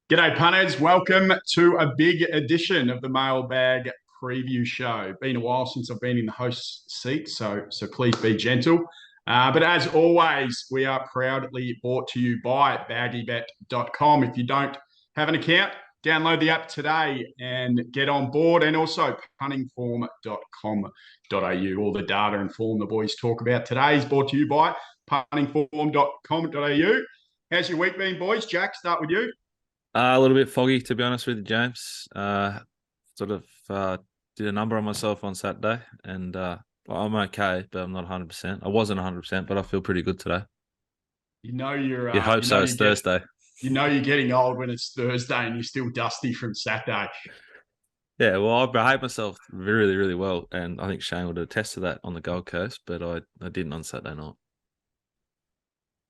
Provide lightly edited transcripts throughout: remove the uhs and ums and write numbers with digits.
G'day, punters. Welcome to a big edition of the Mailbag Preview Show. Been a while since I've been in the host seat, so please be gentle. But as always, we are proudly brought to you by baggybet.com. If you don't have an account, download the app today and get on board. And also puntingform.com.au. All the data and form the boys talk about today is brought to you by puntingform.com.au. How's your week been, boys? Jack, start with you. A little bit foggy, to be honest with you, James. Sort of did a number on myself on Saturday, and I'm okay, but I'm not 100%. I wasn't 100%, but I feel pretty good today. You know you're You'd hope so. It's Thursday. You know you're getting old when it's Thursday and you're still dusty from Saturday. Yeah, well, I behaved myself really, really well, and I think Shane would attest to that on the Gold Coast, but I didn't on Saturday night.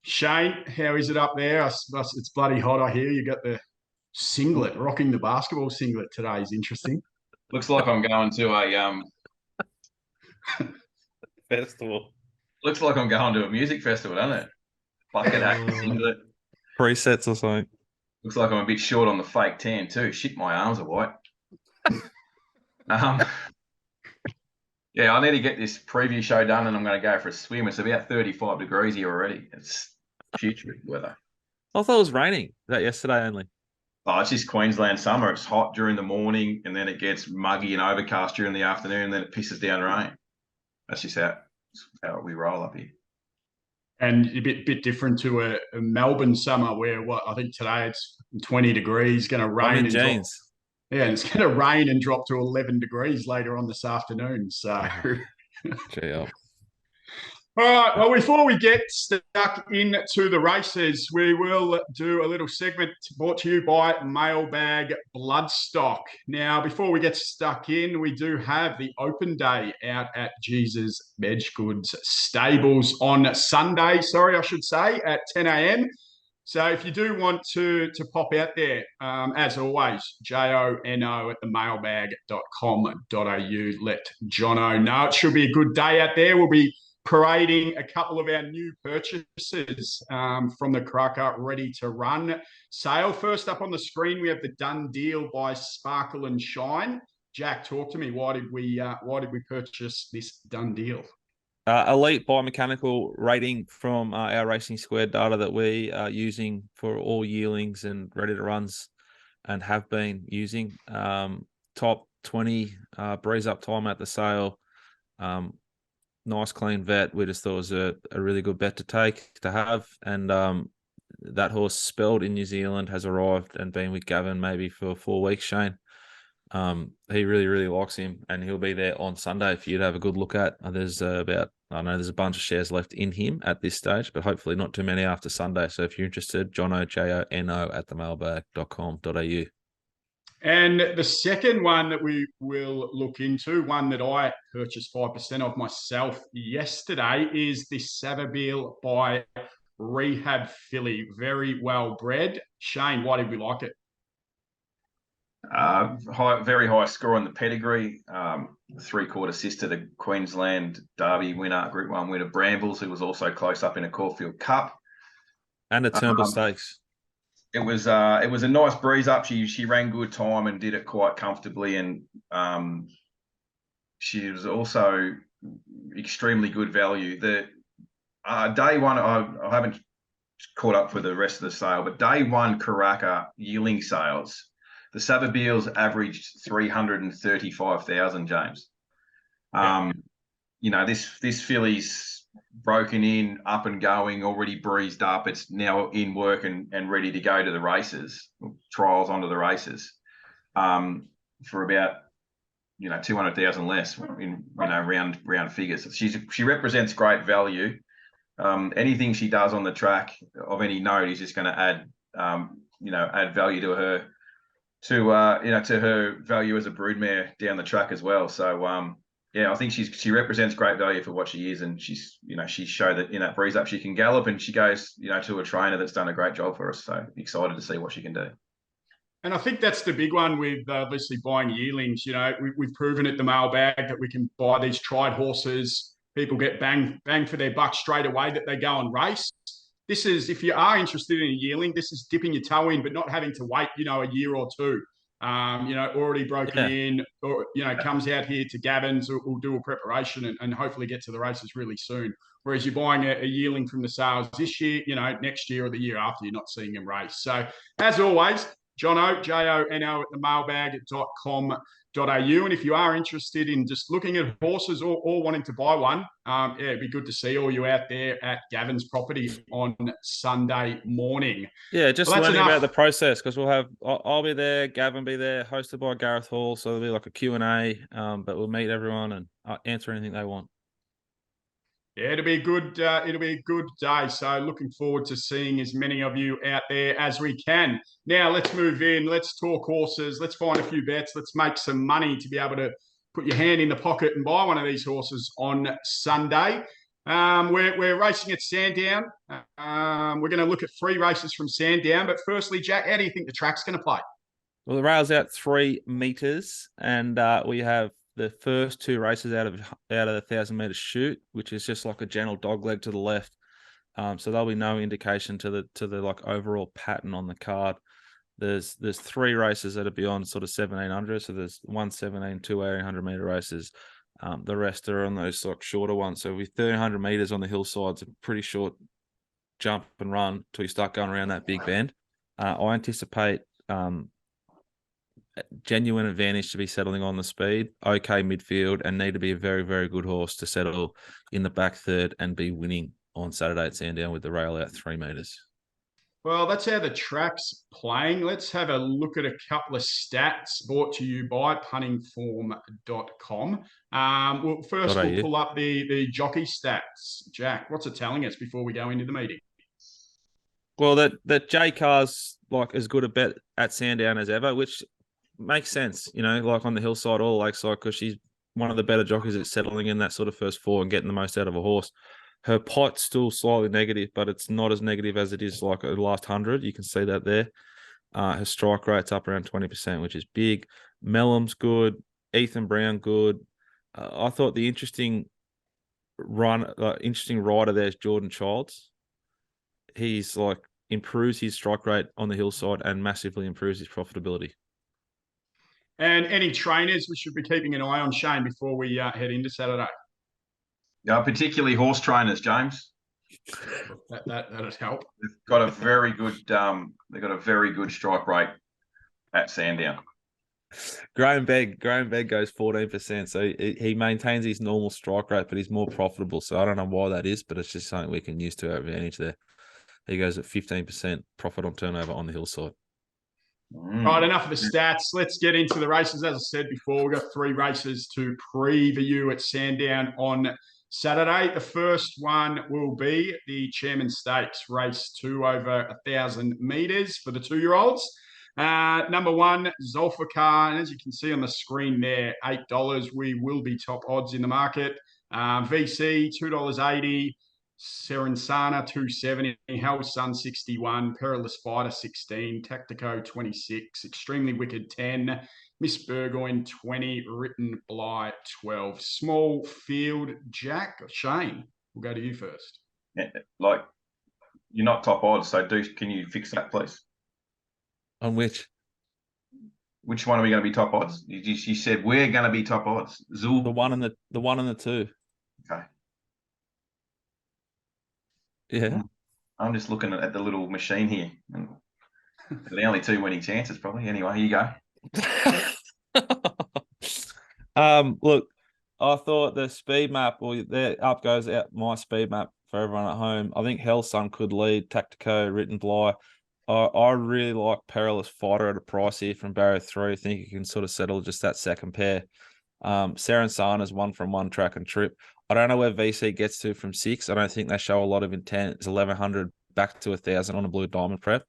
Shane, how is it up there? It's bloody hot, I hear. You got the singlet, rocking the basketball singlet today is interesting. Looks like I'm going to a Festival. looks like I'm going to a music festival, doesn't it? Bucket hat, singlet. Presets or something. Looks like I'm a bit short on the fake tan too. Shit, my arms are white. Yeah, I need to get this preview show done, and I'm going to go for a swim. It's about 35 degrees here already. It's putrid weather. I thought it was raining that yesterday only. Oh, it's just Queensland summer. It's hot during the morning, and then it gets muggy and overcast during the afternoon, and then it pisses down rain. That's just how we roll up here. And a bit different to a Melbourne summer where I think today it's 20 degrees, going to rain. I'm in jeans. Yeah, and it's going to rain and drop to 11 degrees later on this afternoon. So, GL. All right, well, before we get stuck into the races, we will do a little segment brought to you by Mailbag Bloodstock. Now, before we get stuck in, we do have the open day out at Jesus Medgoods Stables on Sunday, at 10 a.m. So if you do want to pop out there, as always, JONO at themailbag.com.au. Let Jono know. It should be a good day out there. We'll be parading a couple of our new purchases from the Cracker ready to run sale. First up on the screen, we have the Done Deal by Sparkle and Shine. Jack, talk to me. Why did we purchase this Done Deal? Elite biomechanical rating from our Racing Square data that we are using for all yearlings and ready to runs and have been using. Top 20 breeze up time at the sale. Nice clean vet. We just thought it was a really good bet to have. And that horse spelled in New Zealand has arrived and been with Gavin maybe for 4 weeks, Shane. He really, really likes him, and he'll be there on Sunday for you to have a good look at. There's there's a bunch of shares left in him at this stage, but hopefully not too many after Sunday. So if you're interested, Jono, JONO at themailbag.com.au. And the second one that we will look into, one that I purchased 5% of myself yesterday, is the Savabeel by Rehab Filly. Very well bred. Shane, why did we like it? Very high score on the pedigree. 3/4 sister to Queensland Derby winner, Group 1 winner Brambles, who was also close up in a Caulfield Cup. And a Turnbull Stakes. It was a nice breeze up. She ran good time and did it quite comfortably, and she was also extremely good value. The day one, I haven't caught up for the rest of the sale, but day one Karaka yearling sales, the Savabeels averaged 335,000, James. This filly's broken in, up and going, already breezed up. It's now in work and ready to go to the races, trials onto the races, for about 200,000 less in round figures. She represents great value. Anything she does on the track of any note is just going to add value to her, to her value as a broodmare down the track as well. So I think she represents great value for what she is, and she's showed that in that breeze up she can gallop, and she goes to a trainer that's done a great job for us. So excited to see what she can do. And I think that's the big one with obviously buying yearlings. We've proven at the Mailbag that we can buy these tried horses. People get bang for their buck straight away that they go and race. this is, if you are interested in a yearling, this is dipping your toe in, but not having to wait, a year or two. Already broken in, or, comes out here to Gavin's, will do a preparation and hopefully get to the races really soon. Whereas you're buying a yearling from the sales this year, next year or the year after, you're not seeing him race. So as always, Jono, Jono at themailbag.com.au. And if you are interested in just looking at horses or wanting to buy one, it'd be good to see all you out there at Gavin's property on Sunday morning. Yeah, just learning about the process, because I'll be there, Gavin be there, hosted by Gareth Hall, so there'll be like a Q&A, but we'll meet everyone and answer anything they want. Yeah, it'll be a good day. So looking forward to seeing as many of you out there as we can. Now let's move in. Let's talk horses. Let's find a few bets. Let's make some money to be able to put your hand in the pocket and buy one of these horses on Sunday. We're racing at Sandown. We're going to look at 3 races from Sandown. But firstly, Jack, how do you think the track's going to play? Well, the rail's out 3 meters, and we have the first 2 races out of the 1,000-meter chute, which is just like a gentle dog leg to the left. So there'll be no indication to the like overall pattern on the card. There's 3 races that are beyond sort of 1,700. So there's 117, 2 1,800-meter races. The rest are on those like shorter ones. So with 1,300 meters on the hillsides, a pretty short jump and run till you start going around that big bend. I anticipate genuine advantage to be settling on the speed, okay midfield, and need to be a very, very good horse to settle in the back third and be winning on Saturday at Sandown with the rail out 3 meters. Well, that's how the track's playing. Let's have a look at a couple of stats brought to you by puntingform.com. We'll pull up the jockey stats. Jack, what's it telling us before we go into the meeting? Well, that J Car's like as good a bet at Sandown as ever, which makes sense, like on the hillside or lakeside, because she's one of the better jockeys at settling in that sort of first 4 and getting the most out of a horse. Her pot's still slightly negative, but it's not as negative as it is like the last 100. You can see that there. Her strike rate's up around 20%, which is big. Mellum's good. Ethan Brown good. I thought the interesting rider there is Jordan Childs. He's like improves his strike rate on the hillside and massively improves his profitability. And any trainers we should be keeping an eye on, Shane, before we head into Saturday? Yeah, particularly horse trainers, James. That'd help. They've got a very good. They've got a very good strike rate at Sandown. Graham Begg goes 14%, so he maintains his normal strike rate, but he's more profitable. So I don't know why that is, but it's just something we can use to our advantage there. He goes at 15% profit on turnover on the hillside. Right, enough of the stats. Let's get into the races. As I said before, we've got 3 races to preview at Sandown on Saturday. The first one will be the Chairman Stakes, race 2 over 1,000 meters for the 2-year-olds. Number 1, Zolfikar, and as you can see on the screen there, $8. We will be top odds in the market. VC, $2.80. Serensana, $2.70. Hell's Sun, $61. Perilous Fighter, $16. Tactico, $26. Extremely Wicked, $10. Miss Burgoyne, $20. Written Bly, $12. Small field, Jack. Shane, we'll go to you first. Yeah, like, you're not top odds, so can you fix that, please? On which? Which one are we going to be top odds? You said we're going to be top odds. Zul. The 1 and the 2. Okay. Yeah. I'm just looking at the little machine here. And the only 2 winning chances, probably. Anyway, here you go. Look, I thought the speed map, or there up goes out my speed map for everyone at home. I think Hell's Sun could lead. Tactico, Written Bly. I really like Perilous Fighter at a price here from barrier 3. I think you can sort of settle just that second pair. Serensana's 1 from 1 track and trip. I don't know where VC gets to from 6. I don't think they show a lot of intent. It's 1,100 back to 1,000 on a Blue Diamond prep.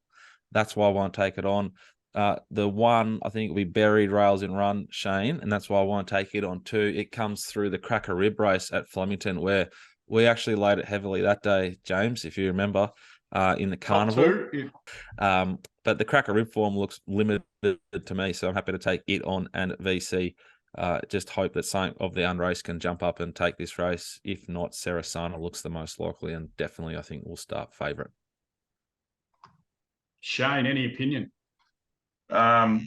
That's why I won't take it on. The 1, I think, will be Buried Rails in Run, Shane, and that's why I won't take it on 2. It comes through the Cracker Rib race at Flemington, where we actually laid it heavily that day, James, if you remember, in the carnival. But the Cracker Rib form looks limited to me, so I'm happy to take it on and VC. Just hope that some of the unrace can jump up and take this race. If not, Serensana looks the most likely, and definitely I think will start favourite. Shane, any opinion? I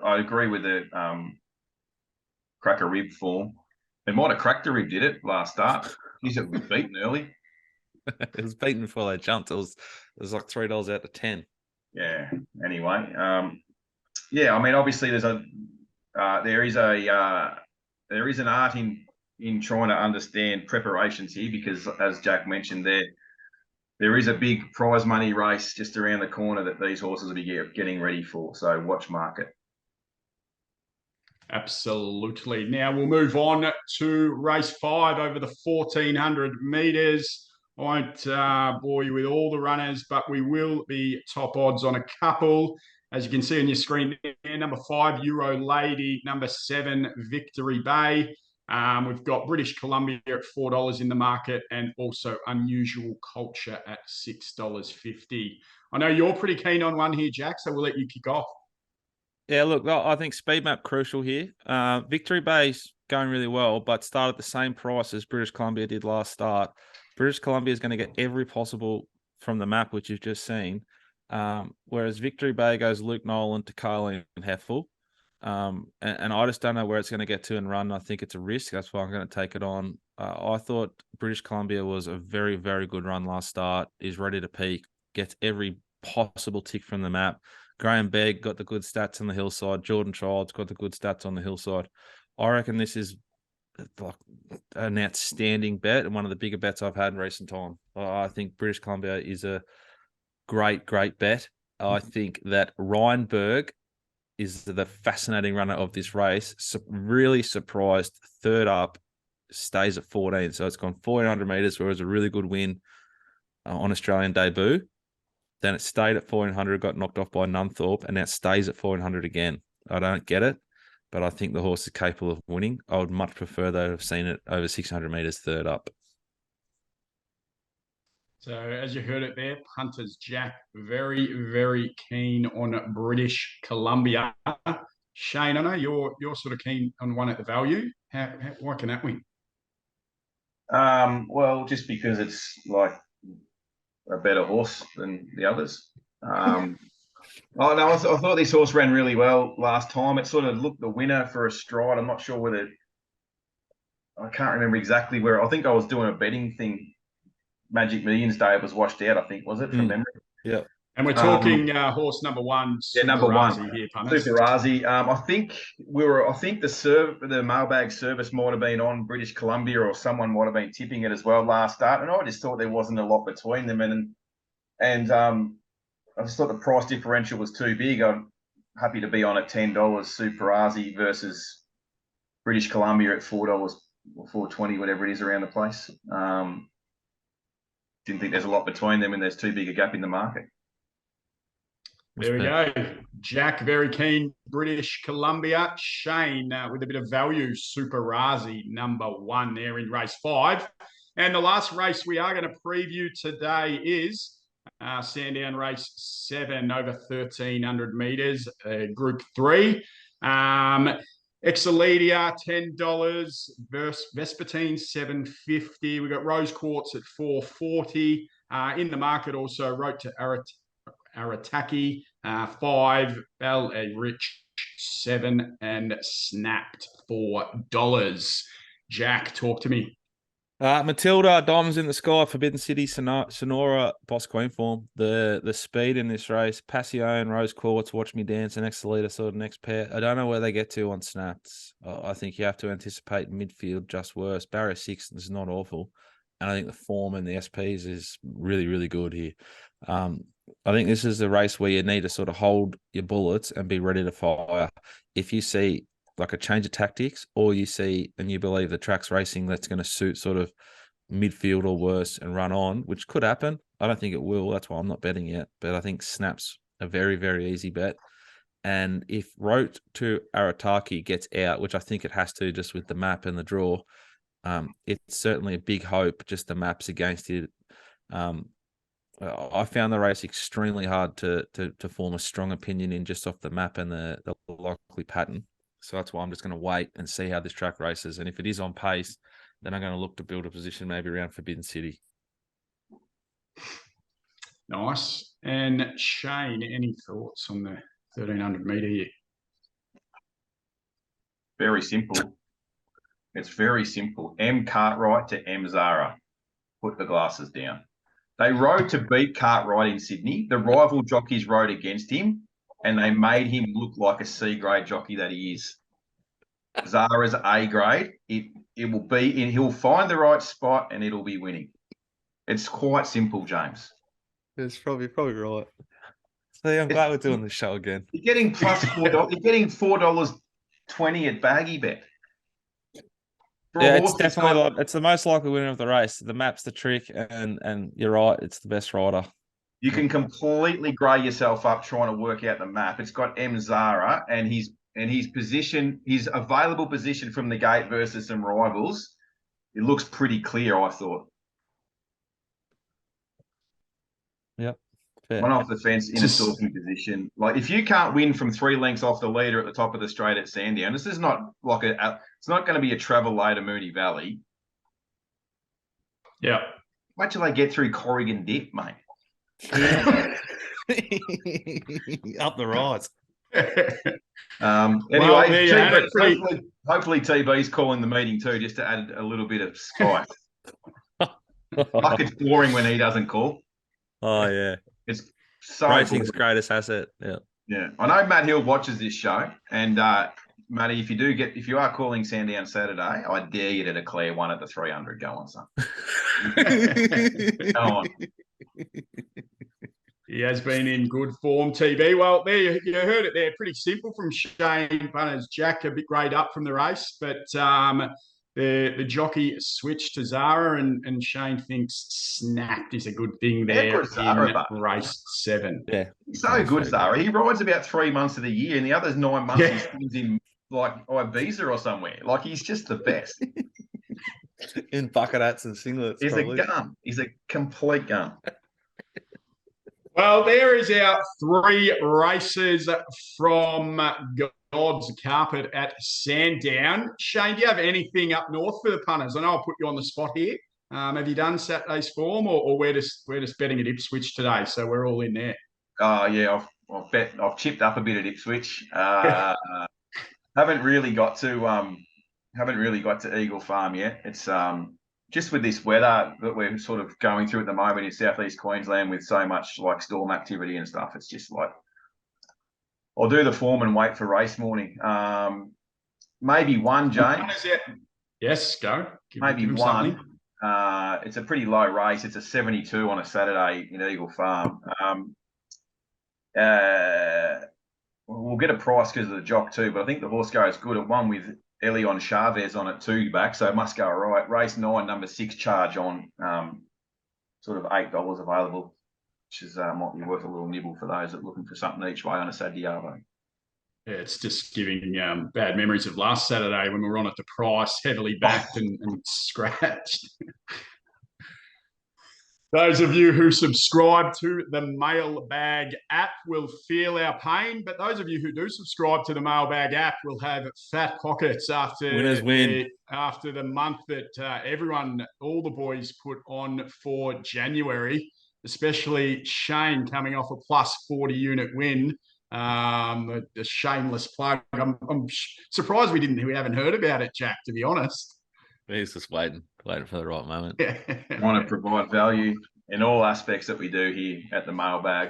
agree with the crack a rib form. It might have cracked a rib, did it, last start? Geez, it was beaten early. It was beaten before they jumped. It was like $3 out of 10. Yeah. Anyway, yeah. I mean, obviously, there is an art in trying to understand preparations here, because, as Jack mentioned, there is a big prize money race just around the corner that these horses will be getting ready for. So watch market. Absolutely. Now we'll move on to race 5 over the 1,400 metres. I won't bore you with all the runners, but we will be top odds on a couple. As you can see on your screen there, number 5, Euro Lady, number 7, Victory Bay. We've got British Columbia at $4 in the market, and also Unusual Culture at $6.50. I know you're pretty keen on one here, Jack, so we'll let you kick off. Yeah, look, I think speed map crucial here. Victory Bay's going really well, but started the same price as British Columbia did last start. British Columbia is going to get every possible from the map, which you've just seen. Whereas Victory Bay goes Luke Nolan to Carly and Heffel. And I just don't know where it's going to get to and run. I think it's a risk. That's why I'm going to take it on. I thought British Columbia was a very, very good run last start, is ready to peak, gets every possible tick from the map. Graham Begg got the good stats on the hillside. Jordan Childs got the good stats on the hillside. I reckon this is like an outstanding bet and one of the bigger bets I've had in recent time. I think British Columbia is a great, great bet. I think that Reinberg is the fascinating runner of this race. Really surprised, third up, stays at 14. So it's gone 1,400 metres, where it was a really good win on Australian debut. Then it stayed at 1,400, got knocked off by Nunthorpe, and now it stays at 1,400 again. I don't get it, but I think the horse is capable of winning. I would much prefer to have seen it over 600 metres third up. So as you heard it there, punters Jack, very, very keen on British Columbia. Shane, I know you're sort of keen on one at the value. Why can that win? Well, just because it's like a better horse than the others. I thought this horse ran really well last time. It sort of looked the winner for a stride. I'm not sure whether, I can't remember exactly where. I think I was doing a betting thing. Magic Millions Day, it was washed out, I think, was it, from memory? Yeah. And we're talking horse number 1, number 1 here, punters. Super Razi. I think the mailbag service might have been on British Columbia, or someone might have been tipping it as well last start, and I just thought there wasn't a lot between them, and I just thought the price differential was too big. I'm happy to be on at $10 Super Razi versus British Columbia at $4 or $4.20, whatever it is around the place. Didn't think there's a lot between them, and there's too big a gap in the market. There we go. Jack, very keen. British Columbia. Shane, with a bit of value. Super Razi, number 1 there in race 5. And the last race we are going to preview today is Sandown race 7 over 1,300 metres, Group 3. Exalidia, $10. Vespertine, $7.50. We've got Rose Quartz at $4.40. In the market also, Road to Arataki, $5. L.A. Rich, $7. And Snapped, $4. Jack, talk to me. Matilda, Diamonds in the Sky, Forbidden City, Sonora, Boss Queen form. The speed in this race, Passio, Rose Quartz, Watch Me Dance, and Exalita sort of next pair. I don't know where they get to on snaps. I think you have to anticipate midfield just worse. Barrier 6 is not awful. And I think the form in the SPs is really, really good here. I think this is the race where you need to sort of hold your bullets and be ready to fire. If you see like a change of tactics, or you see and you believe the track's racing that's going to suit sort of midfield or worse and run on, which could happen. I don't think it will. That's why I'm not betting yet. But I think Snap's a very, very easy bet. And if Rote to Arataki gets out, which I think it has to just with the map and the draw, it's certainly a big hope, just the maps against it. I found the race extremely hard to form a strong opinion in just off the map and the likely pattern. So that's why I'm just going to wait and see how this track races. And if it is on pace, then I'm going to look to build a position maybe around Forbidden City. Nice. And Shane, any thoughts on the 1300 metre here? Very simple. It's very simple. M Cartwright to M Zara. Put the glasses down. They rode to beat Cartwright in Sydney. The rival jockeys rode against him, and they made him look like a C-grade jockey that he is. Zara's A grade. It will be, he'll find the right spot, and it'll be winning. It's quite simple, James. It's probably right. See, I'm glad we're doing the show again. You're getting plus $4. You're getting $4.20 at Baggy Bet. Yeah, it's definitely it's the most likely winner of the race. The map's the trick, and you're right, it's the best rider. You can completely grey yourself up trying to work out the map. It's got M Zara and his position, his available position from the gate versus some rivals. It looks pretty clear, I thought. Yep. Fair. One off the fence in a stalking position. Like, if you can't win from 3 lengths off the leader at the top of the straight at Sandown, this is not like it's not going to be a travel later Moonee Valley. Yeah. Wait till they get through Corrigan Dip, mate. Up the rise. Anyway, hopefully TB's calling the meeting too, just to add a little bit of spice. Like, it's boring when he doesn't call. Oh yeah, it's so racing's greatest asset. Yeah, yeah. I know Matt Hill watches this show, and Matty, if you are calling Sandown Saturday, I dare you to declare one at the 300. Go on, son. Go on. He has been in good form, TB. Well, there you heard it there. Pretty simple from Shane Bunners. Jack a bit grade up from the race, but the jockey switched to Zara, and Shane thinks snapped is a good thing there in race 7. Yeah, so good, Zara. He rides about 3 months of the year, and the other 9 months he spends in like Ibiza or somewhere. Like, he's just the best. In bucket hats and singlets. He's probably a gun. He's a complete gun. Well, there is our 3 races from God's Carpet at Sandown. Shane, do you have anything up north for the punters? I know I'll put you on the spot here. Have you done Saturday's form, or we're just betting at Ipswich today, so we're all in there? Yeah, I've chipped up a bit at Ipswich. Haven't really got to Eagle Farm yet. It's just with this weather that we're sort of going through at the moment in southeast Queensland, with so much like storm activity and stuff. It's just like, I'll do the form and wait for race morning. Maybe one, James. Yes, go. Maybe one. It's a pretty low race. It's a 72 on a Saturday in Eagle Farm. We'll get a price because of the jock too, but I think the horse goes good at one with Elion Chavez on it 2 back, so it must go all right. Race 9, number 6, Charge On, sort of $8 available, which is might be worth a little nibble for those that are looking for something each way on a Saturday arvo. Yeah, it's just giving bad memories of last Saturday when we were on at the price, heavily backed and scratched. Those of you who subscribe to the Mailbag app will feel our pain, but those of you who do subscribe to the Mailbag app will have fat pockets after the month that everyone, all the boys, put on for January, especially Shane coming off a plus 40 unit win. A shameless plug. I'm surprised we haven't heard about it, Jack, to be honest. He's just waiting for the right moment. Want to provide value in all aspects that we do here at the Mailbag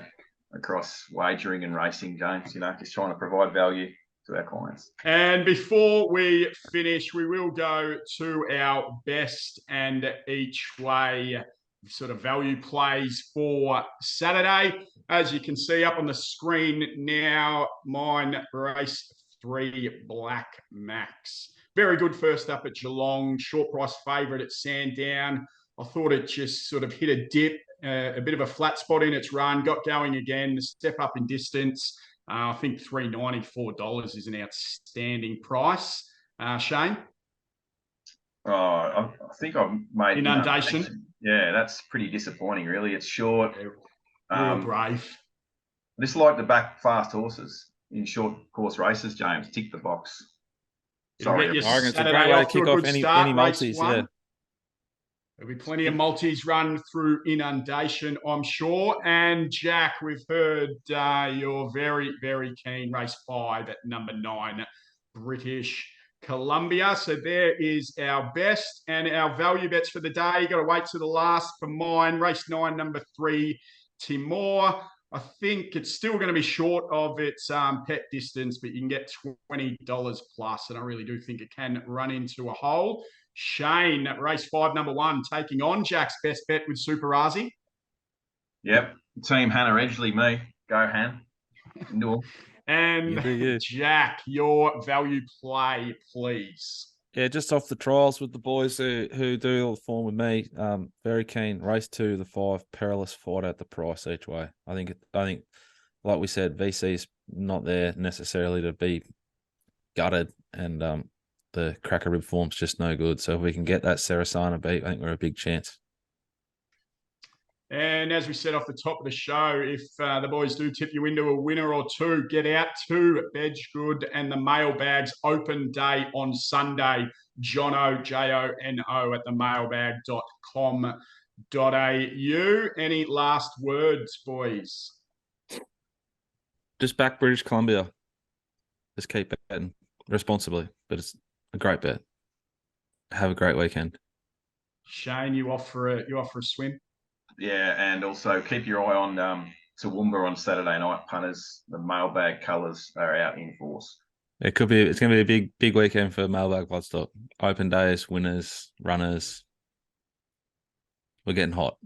across wagering and racing, James. Just trying to provide value to our clients. And before we finish, we will go to our best and each way sort of value plays for Saturday. As you can see up on the screen now, mine race 3 Black Max. Very good first up at Geelong, short price favourite at Sandown. I thought it just sort of hit a dip, a bit of a flat spot in its run, got going again, a step up in distance. I think $3.94 is an outstanding price. Shane? I think I've made Inundation. Yeah, that's pretty disappointing, really. It's short. Real brave. I just like the back fast horses in short course races, James. Tick the box. Sorry, it's a great way to kick off any multis. Yeah. There'll be plenty of multis run through Inundation, I'm sure. And Jack, we've heard you're very, very keen. Race 5 at number 9, British Columbia. So there is our best and our value bets for the day. Got to wait to the last for mine. Race 9, number 3, Timor. I think it's still going to be short of its pet distance, but you can get $20 plus, and I really do think it can run into a hole. Shane, race 5, number 1, taking on Jack's best bet with Super Razi. Yep, team Hannah Edgley, me. Go, Han. No. And Jack, your value play, please. Yeah, just off the trials with the boys who do all the form with me. Very keen. Race 2, the 5, Perilous Fight at the price each way. I think, like we said, VC's not there necessarily to be gutted, and the cracker rib form's just no good. So if we can get that Sarasana beat, I think we're a big chance. And as we said off the top of the show, if the boys do tip you into a winner or two, get out to Bedgood and the Mailbags open day on Sunday. Jono, Jono, at the mailbag.com.au. Any last words, boys? Just back British Columbia. Just keep betting responsibly, but it's a great bet. Have a great weekend. Shane, you offer a swim? Yeah, and also keep your eye on Toowoomba on Saturday night, punters. The Mailbag colours are out in force. It's going to be a big weekend for Mailbag Bloodstock. Open days, winners, runners. We're getting hot.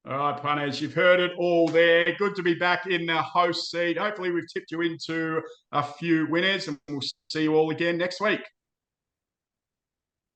All right, punters, you've heard it all there. Good to be back in the host seat. Hopefully we've tipped you into a few winners, and we'll see you all again next week.